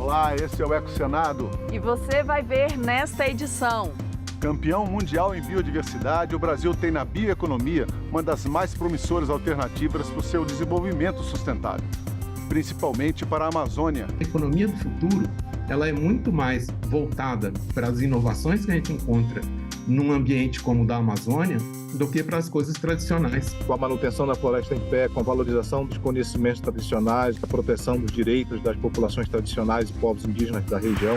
Olá, esse é o EcoSenado. E você vai ver nesta edição. Campeão mundial em biodiversidade, o Brasil tem na bioeconomia uma das mais promissoras alternativas para o seu desenvolvimento sustentável, principalmente para a Amazônia. A economia do futuro, ela é muito mais voltada para as inovações que a gente encontra num ambiente como o da Amazônia do que para as coisas tradicionais. Com a manutenção da floresta em pé, com a valorização dos conhecimentos tradicionais, a proteção dos direitos das populações tradicionais e povos indígenas da região.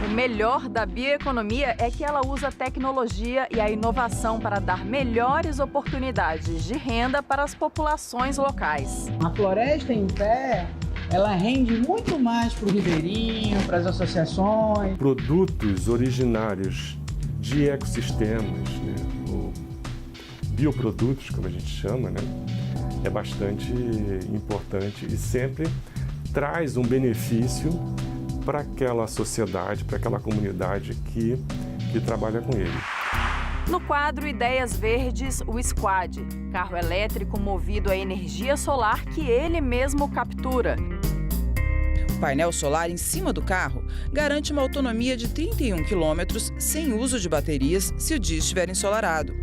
O melhor da bioeconomia é que ela usa a tecnologia e a inovação para dar melhores oportunidades de renda para as populações locais. A floresta em pé, ela rende muito mais para o ribeirinho, para as associações. Produtos originários de ecossistemas, né? Ou bioprodutos, como a gente chama, né? É bastante importante e sempre traz um benefício para aquela sociedade, para aquela comunidade que trabalha com ele. No quadro Ideias Verdes, o Squad, carro elétrico movido a energia solar que ele mesmo captura. O painel solar em cima do carro garante uma autonomia de 31 quilômetros sem uso de baterias se o dia estiver ensolarado.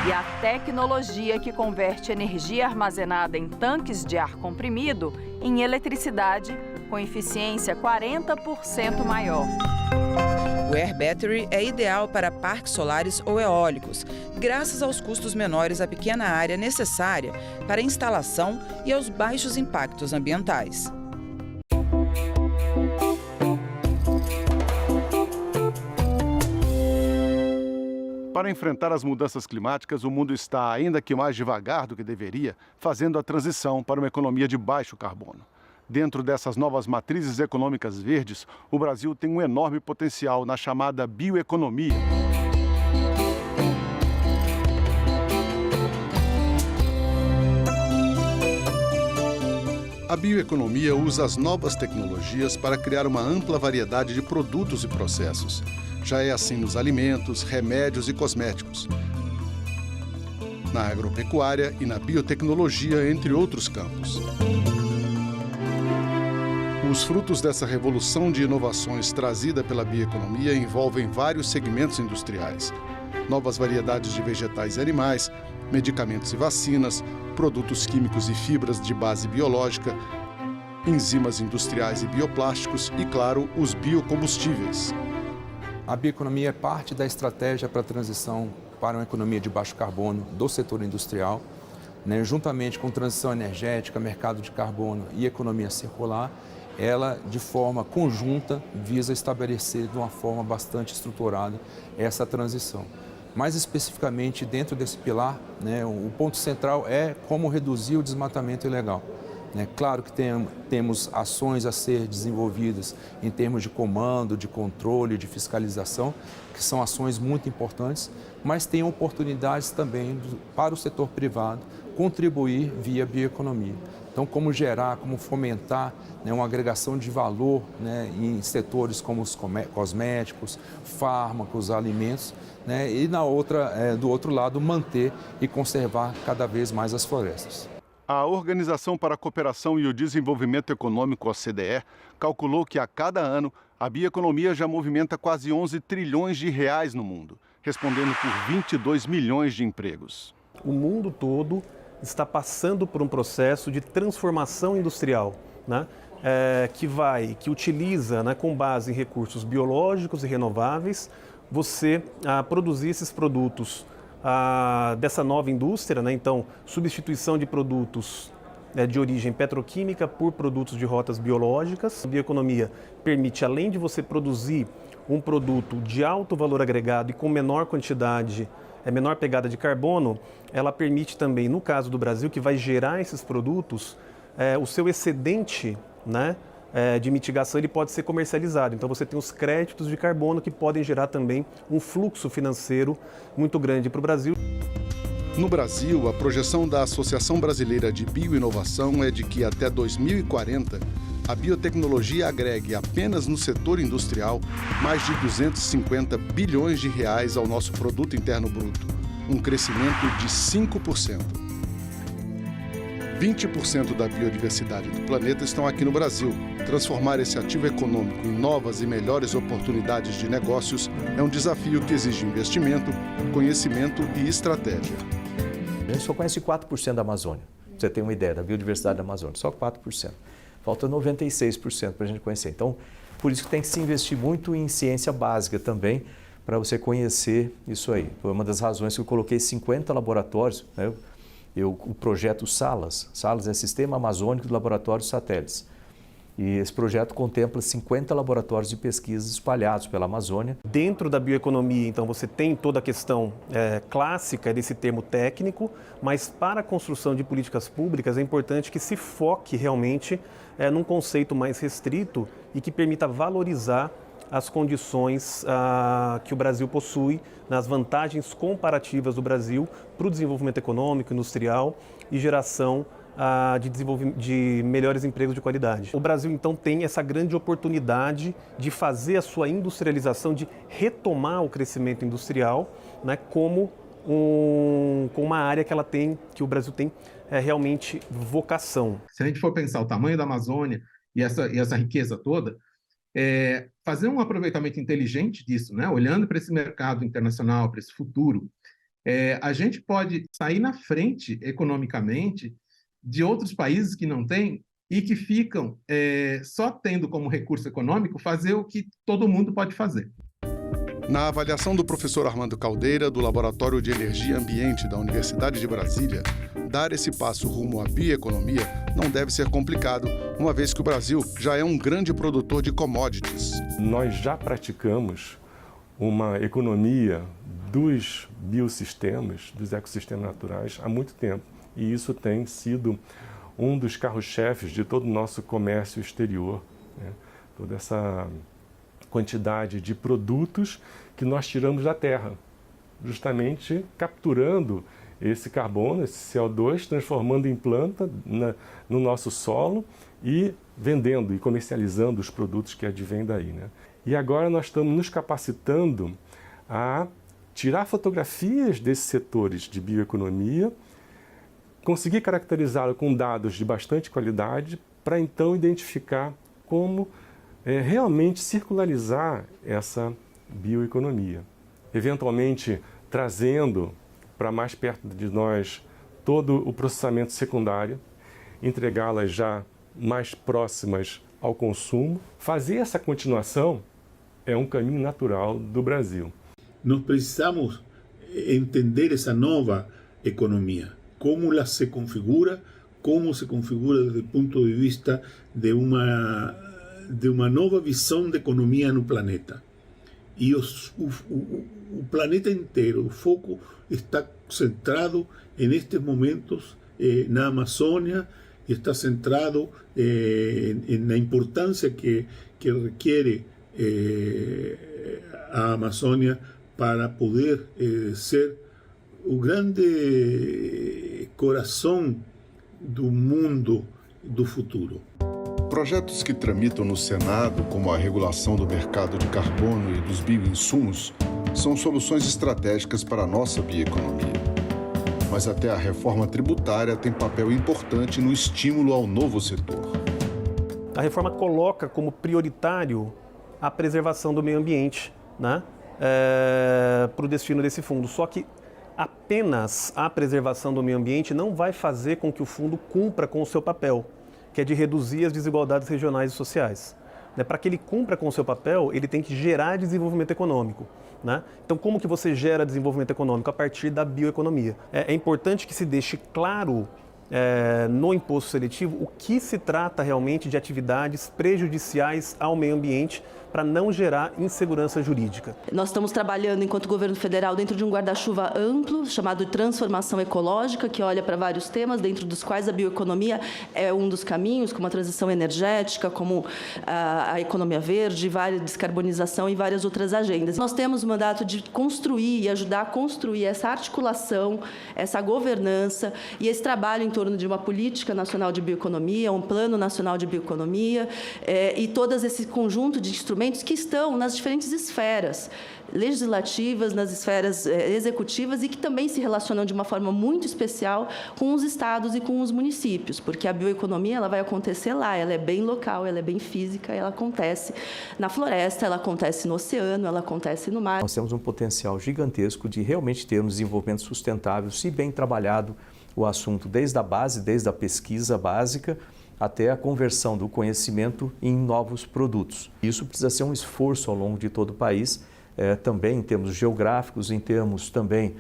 E a tecnologia que converte energia armazenada em tanques de ar comprimido em eletricidade com eficiência 40% maior. O Air Battery é ideal para parques solares ou eólicos, graças aos custos menores à pequena área necessária para a instalação e aos baixos impactos ambientais. Para enfrentar as mudanças climáticas, o mundo está, ainda que mais devagar do que deveria, fazendo a transição para uma economia de baixo carbono. Dentro dessas novas matrizes econômicas verdes, o Brasil tem um enorme potencial na chamada bioeconomia. A bioeconomia usa as novas tecnologias para criar uma ampla variedade de produtos e processos. Já é assim nos alimentos, remédios e cosméticos, na agropecuária e na biotecnologia, entre outros campos. Os frutos dessa revolução de inovações trazida pela bioeconomia envolvem vários segmentos industriais. Novas variedades de vegetais e animais, medicamentos e vacinas, produtos químicos e fibras de base biológica, enzimas industriais e bioplásticos e, claro, os biocombustíveis. A bioeconomia é parte da estratégia para a transição para uma economia de baixo carbono do setor industrial, né? Juntamente com transição energética, mercado de carbono e economia circular, ela, de forma conjunta, visa estabelecer de uma forma bastante estruturada essa transição. Mais especificamente, dentro desse pilar, né, o ponto central é como reduzir o desmatamento ilegal. Claro que temos ações a ser desenvolvidas em termos de comando, de controle, de fiscalização, que são ações muito importantes, mas tem oportunidades também para o setor privado contribuir via bioeconomia. Então, como gerar, como fomentar, né, uma agregação de valor, né, em setores como os cosméticos, fármacos, alimentos, né, e do outro lado, manter e conservar cada vez mais as florestas. A Organização para a Cooperação e o Desenvolvimento Econômico, OCDE, calculou que a cada ano a bioeconomia já movimenta quase 11 trilhões de reais no mundo, respondendo por 22 milhões de empregos. O mundo todo está passando por um processo de transformação industrial, né? Que utiliza, né, com base em recursos biológicos e renováveis, você produzir esses produtos dessa nova indústria, né? Então, substituição de produtos de origem petroquímica por produtos de rotas biológicas. A bioeconomia permite, além de você produzir um produto de alto valor agregado e com menor quantidade, menor pegada de carbono, ela permite também, no caso do Brasil, que vai gerar esses produtos, o seu excedente, né, de mitigação, ele pode ser comercializado. Então você tem os créditos de carbono que podem gerar também um fluxo financeiro muito grande para o Brasil. No Brasil, a projeção da Associação Brasileira de Bioinovação é de que até 2040 a biotecnologia agregue apenas no setor industrial mais de 250 bilhões de reais ao nosso produto interno bruto, um crescimento de 5%. 20% da biodiversidade do planeta estão aqui no Brasil. Transformar esse ativo econômico em novas e melhores oportunidades de negócios é um desafio que exige investimento, conhecimento e estratégia. A gente só conhece 4% da Amazônia. Pra você ter uma ideia da biodiversidade da Amazônia, só 4%. Falta 96% para a gente conhecer. Então, por isso que tem que se investir muito em ciência básica também, para você conhecer isso aí. Foi uma das razões que eu coloquei 50 laboratórios, né? O projeto SALAS. SALAS é Sistema Amazônico de Laboratórios Satélites. E esse projeto contempla 50 laboratórios de pesquisa espalhados pela Amazônia. Dentro da bioeconomia, então, você tem toda a questão clássica desse termo técnico, mas para a construção de políticas públicas é importante que se foque realmente num conceito mais restrito e que permita valorizar as condições que o Brasil possui, nas vantagens comparativas do Brasil para o desenvolvimento econômico, industrial e geração de melhores empregos de qualidade. O Brasil, então, tem essa grande oportunidade de fazer a sua industrialização, de retomar o crescimento industrial, né, como uma área que o Brasil tem realmente vocação. Se a gente for pensar o tamanho da Amazônia e essa riqueza toda, fazer um aproveitamento inteligente disso, né? Olhando para esse mercado internacional, para esse futuro, a gente pode sair na frente economicamente de outros países que não têm e que ficam só tendo como recurso econômico fazer o que todo mundo pode fazer. Na avaliação do professor Armando Caldeira, do Laboratório de Energia e Ambiente da Universidade de Brasília, dar esse passo rumo à bioeconomia não deve ser complicado, uma vez que o Brasil já é um grande produtor de commodities. Nós já praticamos uma economia dos biossistemas, dos ecossistemas naturais, há muito tempo. E isso tem sido um dos carros-chefes de todo o nosso comércio exterior, né? Toda essa quantidade de produtos que nós tiramos da terra, justamente capturando esse carbono, esse CO2, transformando em planta no nosso solo e vendendo e comercializando os produtos que advêm daí, né? E agora nós estamos nos capacitando a tirar fotografias desses setores de bioeconomia, conseguir caracterizá-lo com dados de bastante qualidade para então identificar como realmente circularizar essa bioeconomia. Eventualmente trazendo para mais perto de nós todo o processamento secundário, entregá-las já mais próximas ao consumo. Fazer essa continuação é um caminho natural do Brasil. Nós precisamos entender essa nova economia, como ela se configura desde o ponto de vista de uma nova visão de economia no planeta. E o planeta inteiro, o foco está centrado nestes momentos na Amazônia, e está centrado na importância que requer a Amazônia para poder ser o grande coração do mundo do futuro. Projetos que tramitam no Senado, como a regulação do mercado de carbono e dos bioinsumos, são soluções estratégicas para a nossa bioeconomia. Mas até a reforma tributária tem papel importante no estímulo ao novo setor. A reforma coloca como prioritário a preservação do meio ambiente, né, para o destino desse fundo. Só que apenas a preservação do meio ambiente não vai fazer com que o fundo cumpra com o seu papel, que é de reduzir as desigualdades regionais e sociais. Para que ele cumpra com o seu papel, ele tem que gerar desenvolvimento econômico, né? Então, como que você gera desenvolvimento econômico? A partir da bioeconomia. É importante que se deixe claro no imposto seletivo o que se trata realmente de atividades prejudiciais ao meio ambiente, para não gerar insegurança jurídica. Nós estamos trabalhando, enquanto governo federal, dentro de um guarda-chuva amplo, chamado Transformação Ecológica, que olha para vários temas, dentro dos quais a bioeconomia é um dos caminhos, como a transição energética, como a economia verde, descarbonização e várias outras agendas. Nós temos o mandato de construir e ajudar a construir essa articulação, essa governança e esse trabalho em torno torno de uma política nacional de bioeconomia, um plano nacional de bioeconomia, e todo esse conjunto de instrumentos que estão nas diferentes esferas legislativas, nas esferas executivas e que também se relacionam de uma forma muito especial com os estados e com os municípios, porque a bioeconomia ela vai acontecer lá, ela é bem local, ela é bem física, ela acontece na floresta, ela acontece no oceano, ela acontece no mar. Nós temos um potencial gigantesco de realmente ter um desenvolvimento sustentável, se bem trabalhado o assunto desde a base, desde a pesquisa básica, até a conversão do conhecimento em novos produtos. Isso precisa ser um esforço ao longo de todo o país, também em termos geográficos, em termos também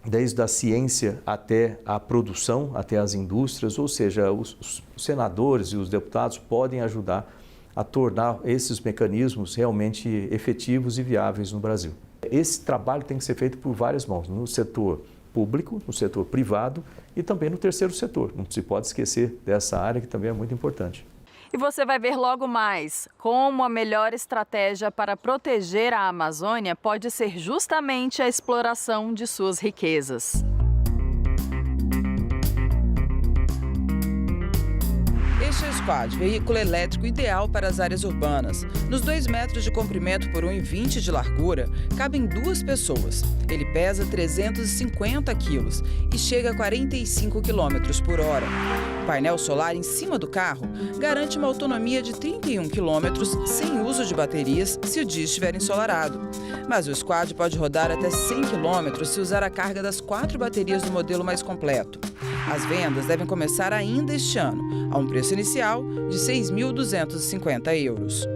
desde a ciência até a produção, até as indústrias, ou seja, os senadores e os deputados podem ajudar a tornar esses mecanismos realmente efetivos e viáveis no Brasil. Esse trabalho tem que ser feito por várias mãos, no setor público, no setor privado e também no terceiro setor. Não se pode esquecer dessa área que também é muito importante. E você vai ver logo mais como a melhor estratégia para proteger a Amazônia pode ser justamente a exploração de suas riquezas. Este é o Squad, veículo elétrico ideal para as áreas urbanas. Nos 2 metros de comprimento por 1,20 de largura, cabem 2 pessoas. Ele pesa 350 quilos e chega a 45 quilômetros por hora. O painel solar em cima do carro garante uma autonomia de 31 quilômetros sem uso de baterias se o dia estiver ensolarado. Mas o Squad pode rodar até 100 quilômetros se usar a carga das 4 baterias do modelo mais completo. As vendas devem começar ainda este ano, a um preço inicial de 6.250 euros.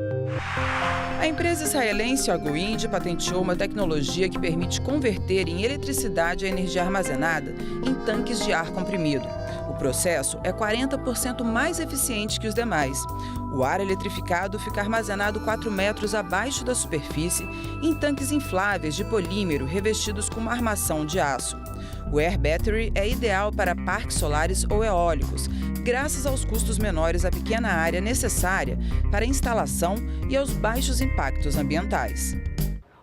A empresa israelense Agowind patenteou uma tecnologia que permite converter em eletricidade a energia armazenada em tanques de ar comprimido. O processo é 40% mais eficiente que os demais. O ar eletrificado fica armazenado 4 metros abaixo da superfície em tanques infláveis de polímero revestidos com uma armação de aço. O Air Battery é ideal para parques solares ou eólicos, graças aos custos menores à pequena área necessária para a instalação e aos baixos impactos ambientais.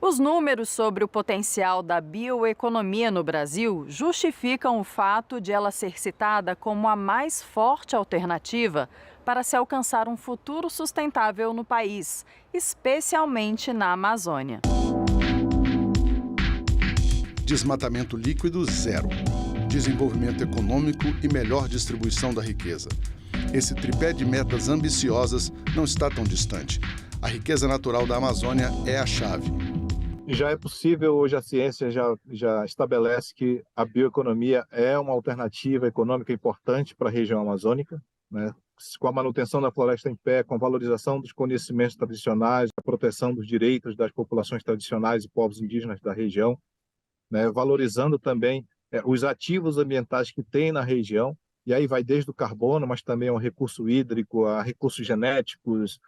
Os números sobre o potencial da bioeconomia no Brasil justificam o fato de ela ser citada como a mais forte alternativa para se alcançar um futuro sustentável no país, especialmente na Amazônia. Desmatamento líquido zero, desenvolvimento econômico e melhor distribuição da riqueza. Esse tripé de metas ambiciosas não está tão distante. A riqueza natural da Amazônia é a chave. Já é possível, hoje a ciência já estabelece que a bioeconomia é uma alternativa econômica importante para a região amazônica, né? Com a manutenção da floresta em pé, com a valorização dos conhecimentos tradicionais, a proteção dos direitos das populações tradicionais e povos indígenas da região, né? Valorizando também os ativos ambientais que tem na região, e aí vai desde o carbono, mas também ao recurso hídrico, a recursos genéticos,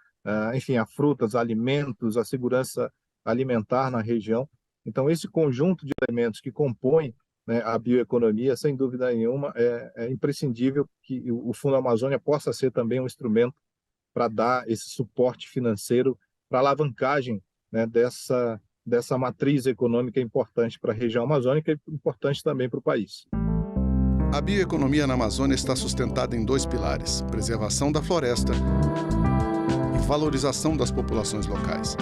enfim, a frutas, a alimentos, a segurança alimentar na região. Então, esse conjunto de elementos que compõem, né, a bioeconomia, sem dúvida nenhuma, é imprescindível que o Fundo Amazônia possa ser também um instrumento para dar esse suporte financeiro para a alavancagem, né, dessa matriz econômica importante para a região amazônica e importante também para o país. A bioeconomia na Amazônia está sustentada em 2 pilares: preservação da floresta e valorização das populações locais.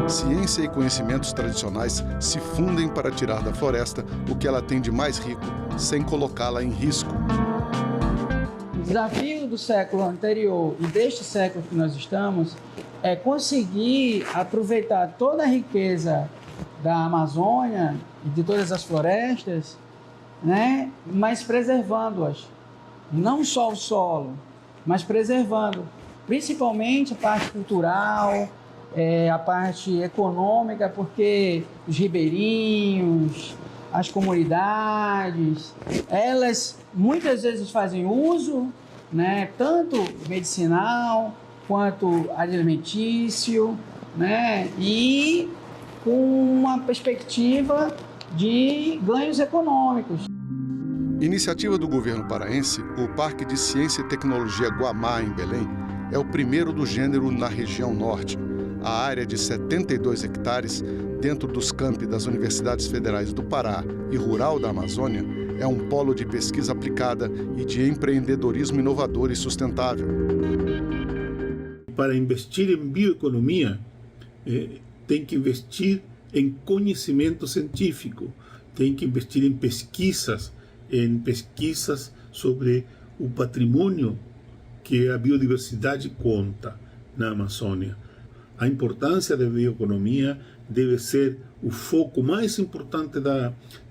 Ciência e conhecimentos tradicionais se fundem para tirar da floresta o que ela tem de mais rico, sem colocá-la em risco. O desafio do século anterior e deste século que nós estamos é conseguir aproveitar toda a riqueza da Amazônia e de todas as florestas, né, mas preservando-as. Não só o solo, mas preservando principalmente a parte cultural, a parte econômica, porque os ribeirinhos, as comunidades, elas muitas vezes fazem uso, né, tanto medicinal quanto alimentício, né, e com uma perspectiva de ganhos econômicos. Iniciativa do governo paraense, o Parque de Ciência e Tecnologia Guamá, em Belém, é o primeiro do gênero na região norte. A área de 72 hectares, dentro dos campi das Universidades Federais do Pará e Rural da Amazônia, é um polo de pesquisa aplicada e de empreendedorismo inovador e sustentável. Para investir em bioeconomia, tem que investir em conhecimento científico, tem que investir em pesquisas sobre o patrimônio que a biodiversidade conta na Amazônia. A importância da bioeconomia deve ser o foco mais importante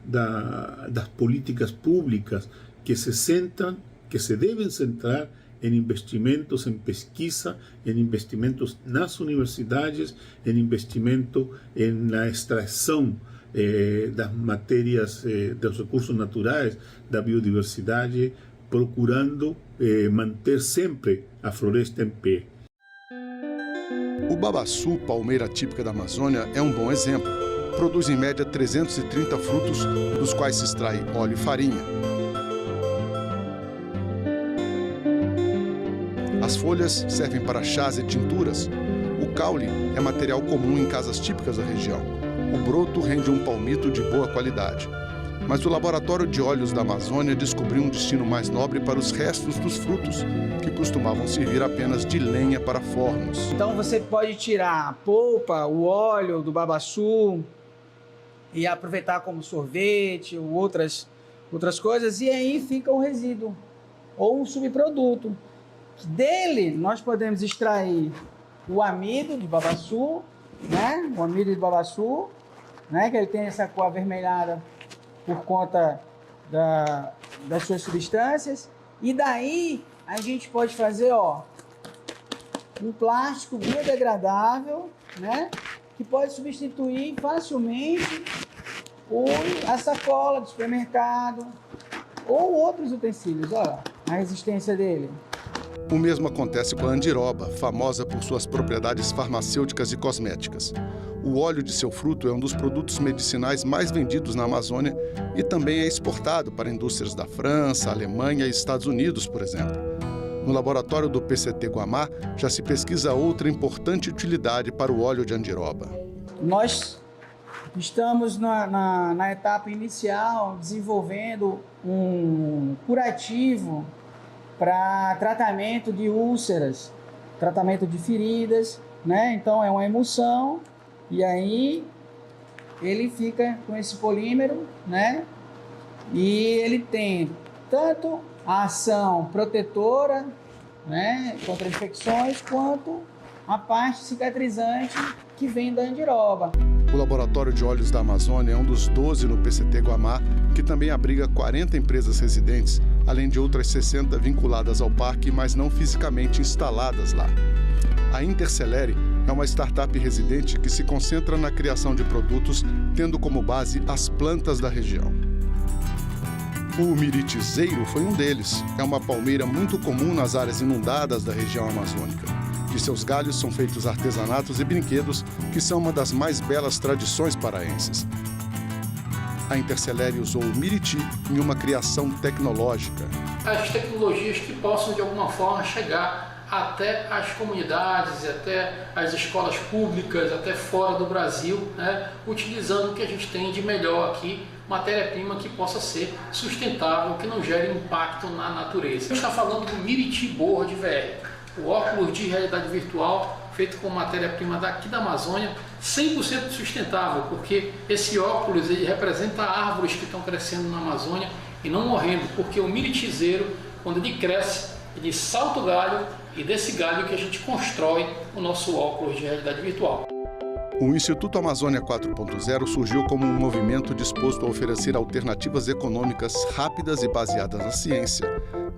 das políticas públicas que se devem centrar em investimentos em pesquisa, em investimentos nas universidades, em investimento na extração das matérias, dos recursos naturais, da biodiversidade, procurando manter sempre a floresta em pé. O babaçu, palmeira típica da Amazônia, é um bom exemplo. Produz em média 330 frutos, dos quais se extrai óleo e farinha. As folhas servem para chás e tinturas. O caule é material comum em casas típicas da região. O broto rende um palmito de boa qualidade. Mas o Laboratório de Óleos da Amazônia descobriu um destino mais nobre para os restos dos frutos, que costumavam servir apenas de lenha para fornos. Então você pode tirar a polpa, o óleo do babaçu e aproveitar como sorvete ou outras coisas, e aí fica o resíduo ou um subproduto. Dele nós podemos extrair o amido de babaçu, né? O amido de babaçu, né? Que ele tem essa cor avermelhada por conta das suas substâncias, e daí a gente pode fazer, um plástico biodegradável, né? Que pode substituir facilmente a sacola do supermercado ou outros utensílios. Olha a resistência dele. O mesmo acontece com a andiroba, famosa por suas propriedades farmacêuticas e cosméticas. O óleo de seu fruto é um dos produtos medicinais mais vendidos na Amazônia e também é exportado para indústrias da França, Alemanha e Estados Unidos, por exemplo. No laboratório do PCT Guamá, já se pesquisa outra importante utilidade para o óleo de andiroba. Nós estamos na etapa inicial desenvolvendo um curativo para tratamento de úlceras, tratamento de feridas, né? Então é uma emulsão e aí ele fica com esse polímero, né? E ele tem tanto a ação protetora, né, contra infecções, quanto a parte cicatrizante que vem da andiroba. O Laboratório de Óleos da Amazônia é um dos 12 no PCT Guamá, que também abriga 40 empresas residentes, além de outras 60 vinculadas ao parque, mas não fisicamente instaladas lá. A Intercelere é uma startup residente que se concentra na criação de produtos, tendo como base as plantas da região. O miritizeiro foi um deles. É uma palmeira muito comum nas áreas inundadas da região amazônica. De seus galhos são feitos artesanatos e brinquedos, que são uma das mais belas tradições paraenses. A Intercelere usou o miriti em uma criação tecnológica. As tecnologias que possam, de alguma forma, chegar até as comunidades, até as escolas públicas, até fora do Brasil, né, utilizando o que a gente tem de melhor aqui, matéria-prima que possa ser sustentável, que não gere impacto na natureza. A gente está falando do Miriti Board VR, o óculos de realidade virtual feito com matéria-prima daqui da Amazônia, 100% sustentável, porque esse óculos ele representa árvores que estão crescendo na Amazônia e não morrendo, porque o miritizeiro, quando ele cresce, ele salta o galho e desse galho que a gente constrói o nosso óculos de realidade virtual. O Instituto Amazônia 4.0 surgiu como um movimento disposto a oferecer alternativas econômicas rápidas e baseadas na ciência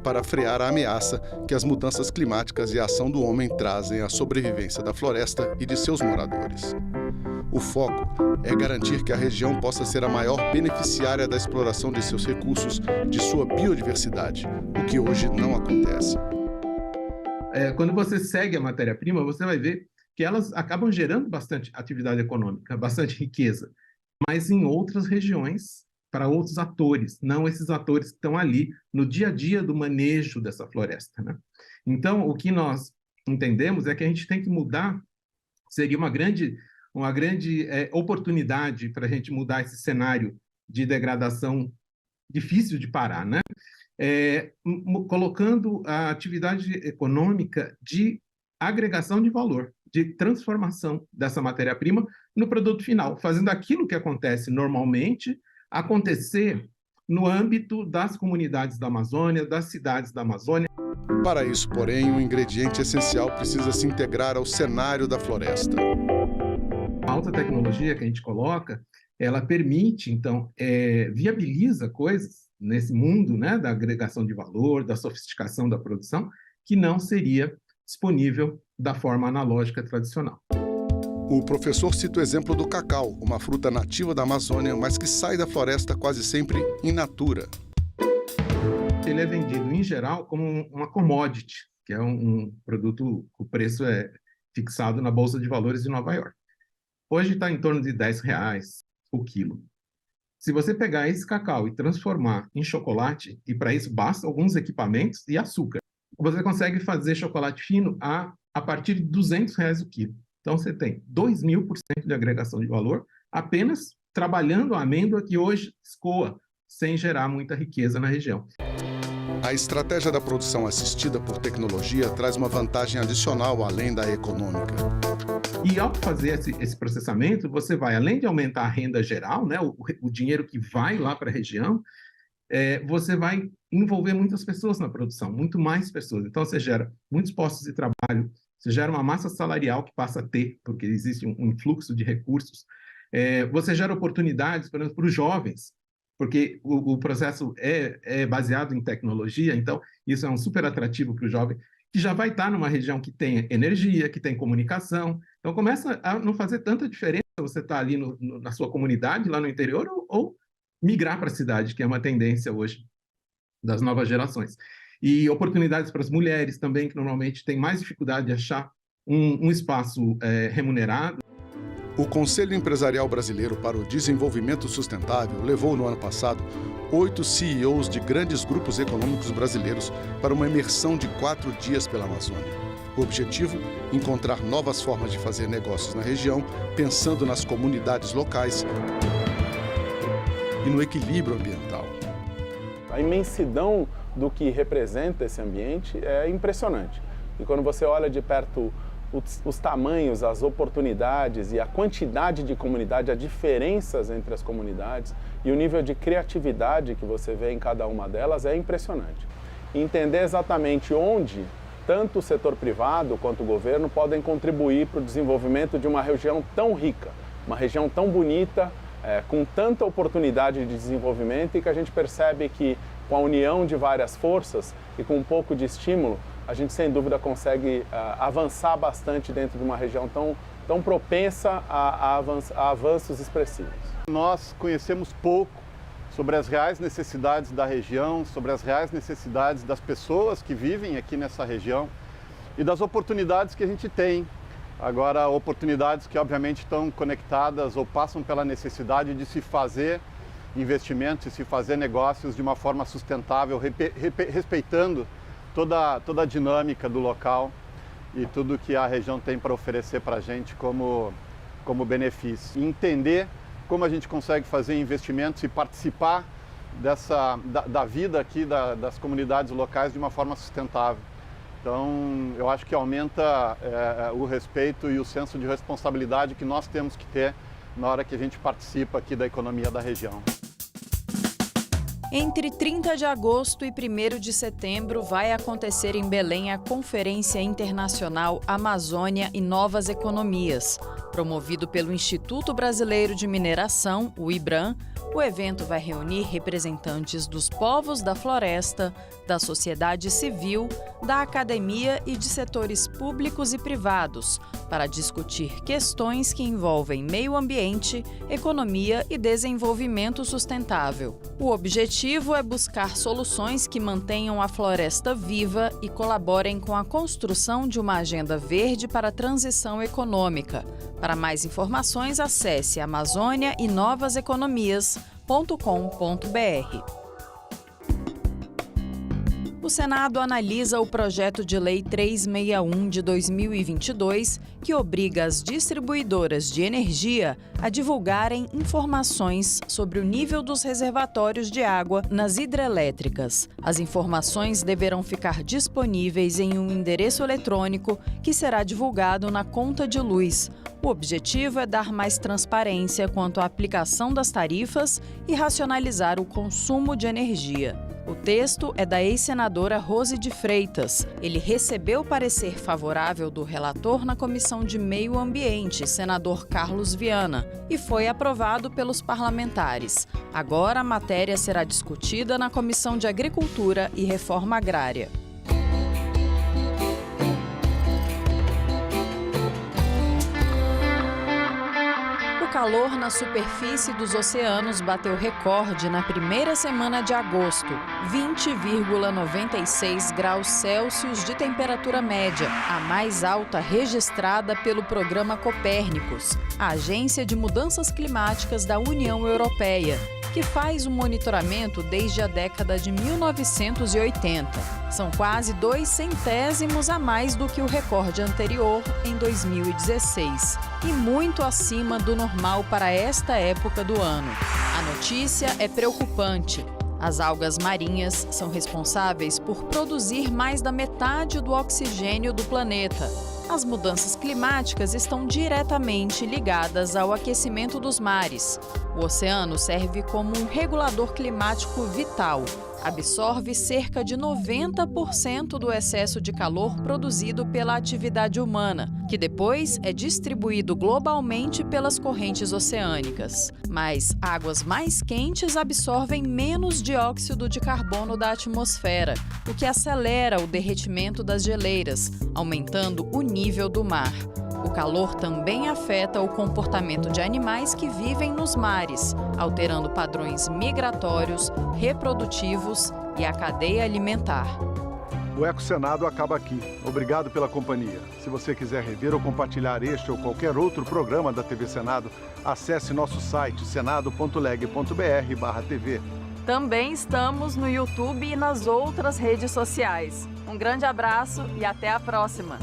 para frear a ameaça que as mudanças climáticas e a ação do homem trazem à sobrevivência da floresta e de seus moradores. O foco é garantir que a região possa ser a maior beneficiária da exploração de seus recursos, de sua biodiversidade, o que hoje não acontece. Quando você segue a matéria-prima, você vai ver que elas acabam gerando bastante atividade econômica, bastante riqueza, mas em outras regiões, para outros atores, não esses atores que estão ali no dia a dia do manejo dessa floresta, né? Então, o que nós entendemos é que a gente tem que mudar, seria uma grande oportunidade para a gente mudar esse cenário de degradação difícil de parar, né? Colocando a atividade econômica de agregação de valor, de transformação dessa matéria-prima no produto final, fazendo aquilo que acontece normalmente acontecer no âmbito das comunidades da Amazônia, das cidades da Amazônia. Para isso, porém, um ingrediente essencial precisa se integrar ao cenário da floresta. A alta tecnologia que a gente coloca, ela permite, então, viabiliza coisas nesse mundo, né, da agregação de valor, da sofisticação da produção, que não seria disponível da forma analógica tradicional. O professor cita o exemplo do cacau, uma fruta nativa da Amazônia, mas que sai da floresta quase sempre in natura. Ele é vendido, em geral, como uma commodity, que é um produto, o preço é fixado na Bolsa de Valores de Nova York. Hoje está em torno de R$10 o quilo. Se você pegar esse cacau e transformar em chocolate, e para isso basta alguns equipamentos e açúcar, você consegue fazer chocolate fino a partir de R$200 o quilo. Então, você tem 2.000% de agregação de valor apenas trabalhando a amêndoa que hoje escoa, sem gerar muita riqueza na região. A estratégia da produção assistida por tecnologia traz uma vantagem adicional além da econômica. E ao fazer esse processamento, você vai, além de aumentar a renda geral, né, o dinheiro que vai lá para a região, você vai envolver muitas pessoas na produção, muito mais pessoas. Então, você gera muitos postos de trabalho, você gera uma massa salarial que passa a ter, porque existe um influxo de recursos. Você gera oportunidades, por exemplo, para os jovens, porque o processo é baseado em tecnologia, então isso é um super atrativo para o jovem, que já vai estar numa região que tem energia, que tem comunicação. Então começa a não fazer tanta diferença você estar ali na sua comunidade, lá no interior, ou migrar para a cidade, que é uma tendência hoje das novas gerações. E oportunidades para as mulheres também, que normalmente têm mais dificuldade de achar um espaço remunerado. O Conselho Empresarial Brasileiro para o Desenvolvimento Sustentável levou no ano passado 8 CEOs de grandes grupos econômicos brasileiros para uma imersão de 4 dias pela Amazônia. O objetivo? Encontrar novas formas de fazer negócios na região, pensando nas comunidades locais e no equilíbrio ambiental. A imensidão do que representa esse ambiente é impressionante. E quando você olha de perto os tamanhos, as oportunidades e a quantidade de comunidade, as diferenças entre as comunidades e o nível de criatividade que você vê em cada uma delas é impressionante. E entender exatamente onde tanto o setor privado quanto o governo podem contribuir para o desenvolvimento de uma região tão rica, uma região tão bonita, com tanta oportunidade de desenvolvimento, e que a gente percebe que com a união de várias forças e com um pouco de estímulo, a gente sem dúvida consegue avançar bastante dentro de uma região tão propensa a avanços expressivos. Nós conhecemos pouco sobre as reais necessidades da região, sobre as reais necessidades das pessoas que vivem aqui nessa região e das oportunidades que a gente tem. Agora, oportunidades que obviamente estão conectadas ou passam pela necessidade de se fazer investimentos e se fazer negócios de uma forma sustentável, respeitando toda a dinâmica do local e tudo que a região tem para oferecer para a gente como benefício. E entender como a gente consegue fazer investimentos e participar da vida aqui das comunidades locais de uma forma sustentável. Então, eu acho que aumenta o respeito e o senso de responsabilidade que nós temos que ter na hora que a gente participa aqui da economia da região. Entre 30 de agosto e 1º de setembro vai acontecer em Belém a Conferência Internacional Amazônia e Novas Economias. Promovido pelo Instituto Brasileiro de Mineração, o IBRAM, o evento vai reunir representantes dos povos da floresta, da sociedade civil, da academia e de setores públicos e privados, para discutir questões que envolvem meio ambiente, economia e desenvolvimento sustentável. O objetivo é buscar soluções que mantenham a floresta viva e colaborem com a construção de uma agenda verde para a transição econômica. Para mais informações, acesse amazoniaenovaseconomias.com.br. O Senado analisa o projeto de lei 361 de 2022, que obriga as distribuidoras de energia a divulgarem informações sobre o nível dos reservatórios de água nas hidrelétricas. As informações deverão ficar disponíveis em um endereço eletrônico que será divulgado na conta de luz. O objetivo é dar mais transparência quanto à aplicação das tarifas e racionalizar o consumo de energia. O texto é da ex-senadora Rose de Freitas. Ele recebeu parecer favorável do relator na Comissão de Meio Ambiente, senador Carlos Viana, e foi aprovado pelos parlamentares. Agora a matéria será discutida na Comissão de Agricultura e Reforma Agrária. O calor na superfície dos oceanos bateu recorde na primeira semana de agosto, 20,96 graus Celsius de temperatura média, a mais alta registrada pelo Programa Copérnicos, a agência de mudanças climáticas da União Europeia, que faz o monitoramento desde a década de 1980. São quase 2 centésimos a mais do que o recorde anterior, em 2016, e muito acima do normal para esta época do ano. A notícia é preocupante. As algas marinhas são responsáveis por produzir mais da metade do oxigênio do planeta. As mudanças climáticas estão diretamente ligadas ao aquecimento dos mares. O oceano serve como um regulador climático vital. Absorve cerca de 90% do excesso de calor produzido pela atividade humana, que depois é distribuído globalmente pelas correntes oceânicas. Mas águas mais quentes absorvem menos dióxido de carbono da atmosfera, o que acelera o derretimento das geleiras, aumentando o nível do mar. O calor também afeta o comportamento de animais que vivem nos mares, alterando padrões migratórios, reprodutivos e a cadeia alimentar. O EcoSenado acaba aqui. Obrigado pela companhia. Se você quiser rever ou compartilhar este ou qualquer outro programa da TV Senado, acesse nosso site senado.leg.br/tv. Também estamos no YouTube e nas outras redes sociais. Um grande abraço e até a próxima!